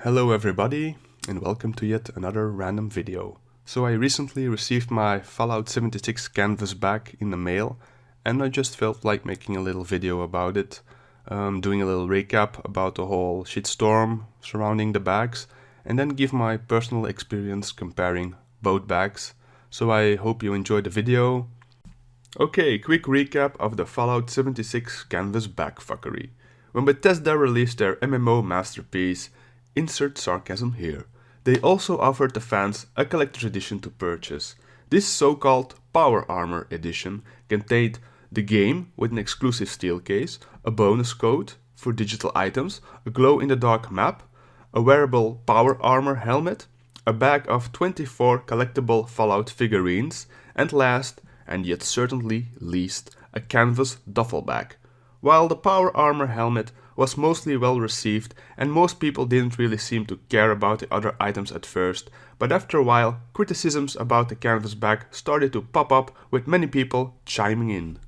Hello everybody, and welcome to yet another random video. So I recently received my Fallout 76 canvas back in the mail, and I just felt like making a little video about it, doing a little recap about the whole shitstorm surrounding the bags, and then give my personal experience comparing both bags. So I hope you enjoyed the video. Okay, quick recap of the Fallout 76 canvas bag fuckery. When Bethesda released their MMO masterpiece, insert sarcasm here, they also offered the fans a collector's edition to purchase. This so-called Power Armor edition contained the game with an exclusive steel case, a bonus code for digital items, a glow-in-the-dark map, a wearable Power Armor helmet, a bag of 24 collectible Fallout figurines, and last, and yet certainly least, a canvas duffel bag. While the Power Armor helmet was mostly well received and most people didn't really seem to care about the other items at first, but after a while criticisms about the canvas bag started to pop up with many people chiming in.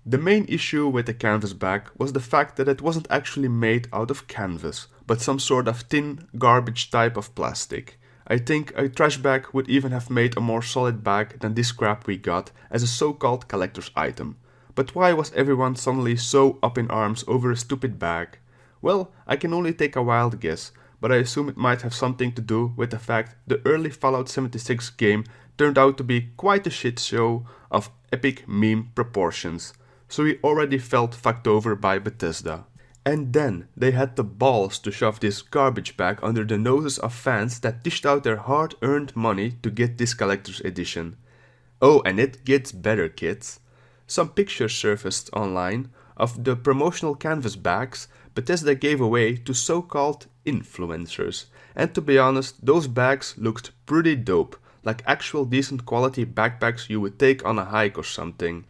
The main issue with the canvas bag was the fact that it wasn't actually made out of canvas, but some sort of thin, garbage type of plastic. I think a trash bag would even have made a more solid bag than this crap we got as a so-called collector's item. But why was everyone suddenly so up in arms over a stupid bag? Well, I can only take a wild guess, but I assume it might have something to do with the fact the early Fallout 76 game turned out to be quite a shit show of epic meme proportions, so we already felt fucked over by Bethesda. And then they had the balls to shove this garbage bag under the noses of fans that dished out their hard-earned money to get this collector's edition. Oh, and it gets better, kids. Some pictures surfaced online of the promotional canvas bags Bethesda gave away to so-called influencers, and to be honest, those bags looked pretty dope, like actual decent quality backpacks you would take on a hike or something.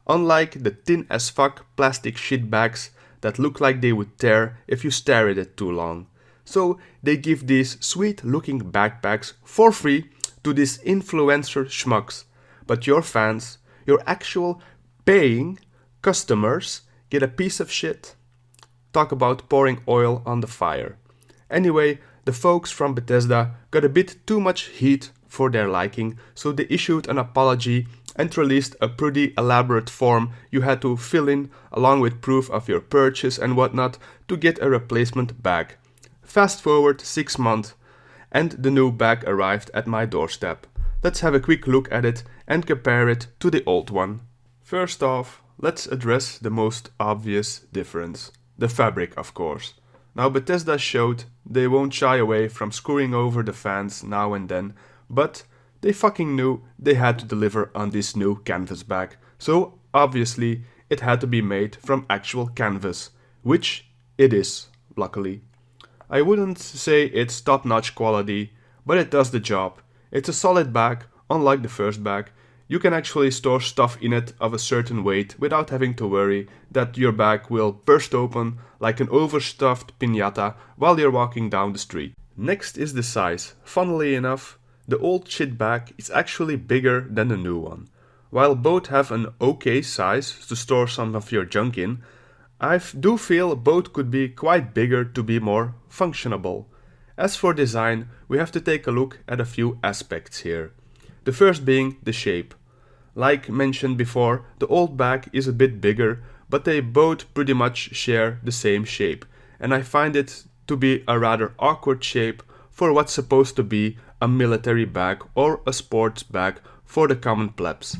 Unlike the thin as fuck plastic shit bags that look like they would tear if you stare at it too long. So they give these sweet looking backpacks for free to these influencer schmucks, but your fans, your actual paying customers, get a piece of shit. Talk about pouring oil on the fire. Anyway, the folks from Bethesda got a bit too much heat for their liking, so they issued an apology and released a pretty elaborate form you had to fill in along with proof of your purchase and whatnot to get a replacement bag. Fast forward 6 months and the new bag arrived at my doorstep. Let's have a quick look at it and compare it to the old one. First off, let's address the most obvious difference. The fabric, of course. Now Bethesda showed they won't shy away from screwing over the fans now and then, but they fucking knew they had to deliver on this new canvas bag, so obviously it had to be made from actual canvas, which it is, luckily. I wouldn't say it's top-notch quality, but it does the job. It's a solid bag, unlike the first bag. You can actually store stuff in it of a certain weight without having to worry that your bag will burst open like an overstuffed piñata while you're walking down the street. Next is the size. Funnily enough, the old shit bag is actually bigger than the new one. While both have an okay size to store some of your junk in, I do feel both could be quite bigger to be more functionable. As for design, we have to take a look at a few aspects here. The first being the shape. Like mentioned before, the old bag is a bit bigger, but they both pretty much share the same shape, and I find it to be a rather awkward shape for what's supposed to be a military bag or a sports bag for the common plebs.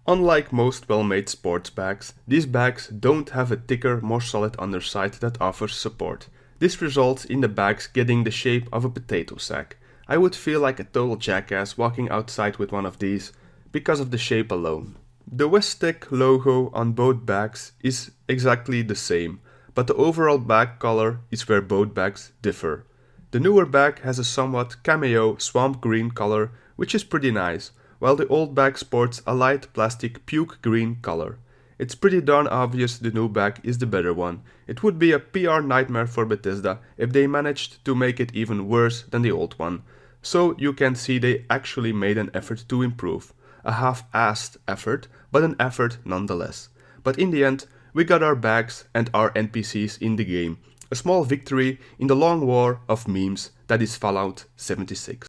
Unlike most well-made sports bags, these bags don't have a thicker, more solid underside that offers support. This results in the bags getting the shape of a potato sack. I would feel like a total jackass walking outside with one of these, because of the shape alone. The Westech logo on both bags is exactly the same, but the overall bag color is where both bags differ. The newer bag has a somewhat cameo swamp green color, which is pretty nice, while the old bag sports a light plastic puke green color. It's pretty darn obvious the new bag is the better one. It would be a PR nightmare for Bethesda if they managed to make it even worse than the old one. So you can see they actually made an effort to improve. A half-assed effort, but an effort nonetheless. But in the end, we got our bags and our NPCs in the game, A small victory in the long war of memes that is Fallout 76.